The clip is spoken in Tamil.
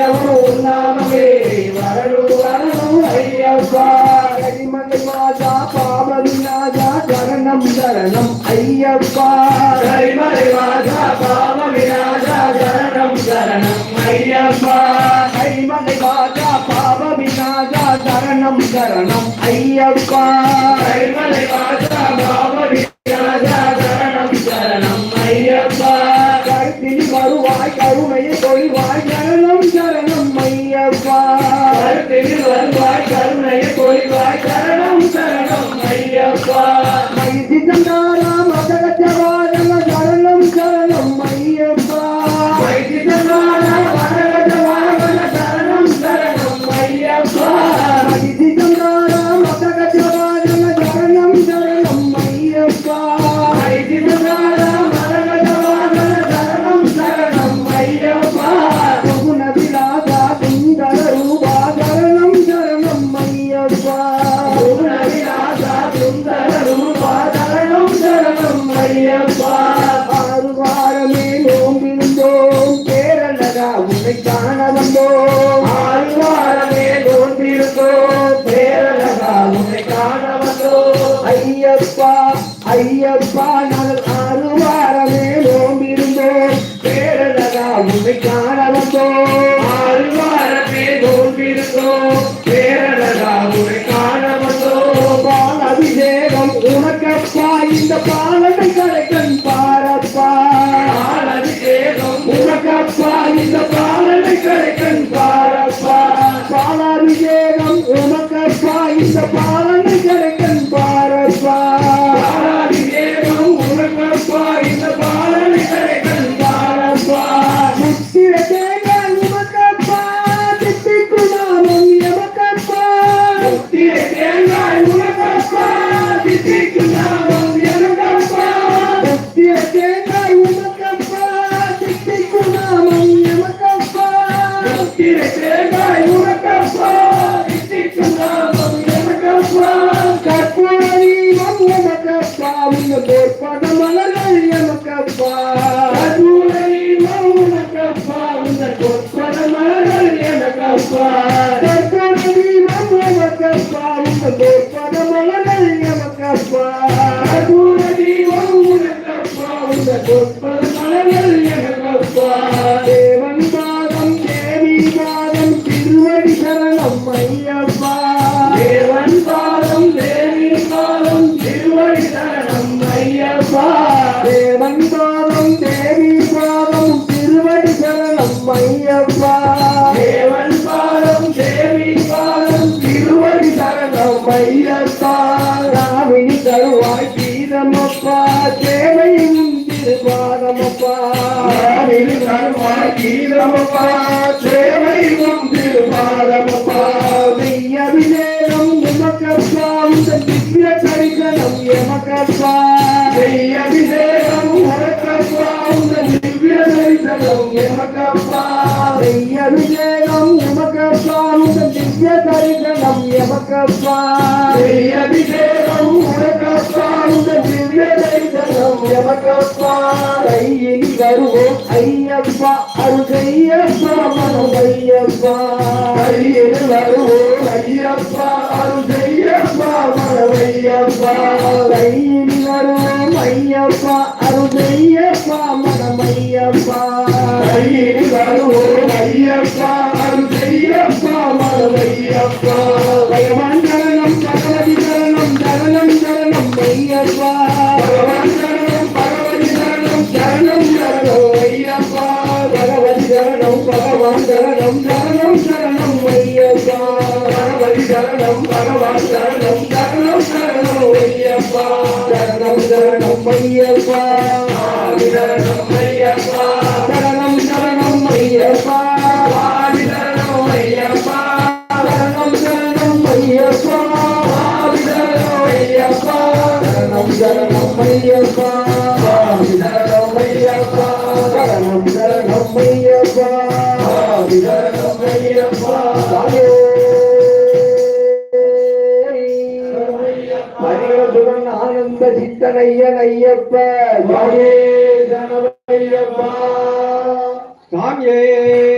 நாமமே வரணும் வரணும் ஐயப்பா கரிமலை மாதா பாப விநாதா சரணம் சரணம் ஐயப்பா கரிமலை மாதா பாப விநாதா சரணம் சரணம் ஐயப்பா கரிமலை மாதா பாப விநாதா சரணம் சரணம் ஐயப்பா கரிமலை மாதா பாப விநாதா சரணம் சரணம் ஐயப்பா கருத்தில் வருவாய் கருணையை கொள்வாய் சரணம் சரணம் ஐயப்பா கருத்தில் வருவாய் கருணையை கொள்வாய் சரணம் சரணம் ஐயப்பா மைதி சந்தாரா மதகஜவாதன சரணம் சரணம் ஐயப்பா மைதி சந்தாரா மதகஜவாதன சரணம் சரணம் ஐயப்பா மைதி சந்தாரா மதகஜவாதன சரணம் சரணம் ஐயப்பா மைதி சந்தாரா ஆறுவாரமே நோம்பிருந்தோம் பேரழகா உன்னை காண வந்தோம் ஆறுவாரமே நோம்பிருந்தோம் பேரழகா உன்னை காண வந்தோம் ஐயப்பா ஐயப்பா நாங்கள் ஆறுவாரமே நோம்பிருந்தோம் பேரழகா உன்னை காண வந்தோம் ஆறுவாரமே நோம்பிருந்தோம் பேரழகா உன்னை காண வந்தோம் பால் அபிஷேகம் உனக்கப்பா இந்த பாலனை கலைக்கன் பாரப்பா பால் அபிஷேகம் உனக்கப்பா இந்த பாலனை கலைக்கன் பாரப்பா பால் அபிஷேகம் உனக்கப்பா இந்த பாலனை கலைக்கன் பாரப்பா பால் அபிஷேகம் உனக்கப்பா இந்த பாலனை கலைக்கன் பாரப்பா முத்திர தேங்காய் உனக்கப்பா தித்திக்கு நாமம் எமக்கப்பா முத்திர தேங்காய் உனக்கப்பா தித்திக்கு நாமம் எமக்கப்பா முத்திர தேங்காய் உனக்கப்பா தித்திக்கு நாமம் எமக்கப்பா முத்திர தேங்காய் உனக்கப்பா தித்திக்கு நாமம் எமக்கப்பா கற்பூர தீபம் எமக்கப்பா உங்க பொற்பத மலர்கள் எமக்கப்பா கற்பூர தீபம் உனக்கப்பா உங்க பொற்பத மலர்கள் எமக்கப்பா கற்பூர தீபம் எமக்கப்பா உங்க பொற்பத மலர்கள் எமக்கப்பா கற்பூர தீபம் உனக்கப்பா உங்க பொற்பத மலர்கள் எமக்கப்பா தேவன் பாதம் தேவி பாதம் திருவடி சரணம் ஐயப்பா தேவன் பாதம் தேவி பாதம் திருவடி சரணம் ஐயப்பா தேவன் பாதம் தேவி பாதம் திருவடி சரணம் ஐயப்பா தேவன் பாதம் தேவி பாதம் திருவடி சரணம் ஐயப்பா ராவினி தருவாய் கீதமப்பா தேவை திருபாதமப்பா ராவினி தருவாய் கீதமப்பா தேவை திருபாதமப்பா வெய்ய அபிஷேகம் உமக்கப்பா உந்த திவ்ய தரிசனம் எமக்கப்பா வெய்ய அபிஷேகம் உமக்கப்பா உந்த திவ்ய தரிசனம் எமக்கப்பா வெய்ய அபிஷேகம் உமக்கப்பா உந்த திவ்ய தரிசனம் எமக்கப்பா வெய்ய அபிஷேகம் உமக்கப்பா உந்த திவ்ய தரிசனம் எமக்கப்பா கையில் வருவோம் ஐயப்பா அருகையப்பா மனம் ஐயப்பா கையில் வருவோம் ஐயப்பா அருகையப்பா மனம் ஐயப்பா கையில் வருவோம் ஐயப்பா அருகையப்பா மனம் ஐயப்பா கையில் வருவோம் ஐயப்பா அருகையப்பா மனம் ஐயப்பா பகவான் சரணம் பகவதி சரணம் சரணம் சரணம் ஐயப்பா பகவான் சரணம் பகவதி சரணம் சரணம் சரணம் ஐயப்பா பகவதி சரணம் பகவான் சரணம் சரணம் சரணம் ஐயப்பா பகவதி சரணம் பகவான் சரணம் சரணம் சரணம் ஐயப்பா சரணம் சரணம் ஐயப்பா ஆதி சரணம் ஐயப்பா சரணம் சரணம் ஐயப்பா ஆதி சரணம் ஐயப்பா சரணம் சரணம் ஐயப்பா ஆதி சரணம் ஐயப்பா சரணம் சரணம் ஐயப்பா ஆதி சரணம் ஐயப்பா சரணம் சரணம் ஐயப்பா ஆதி சரணம் ஐயப்பா மரியோதுடன் ஆனந்த சித்தனையன் ஐயப்பா சாமியே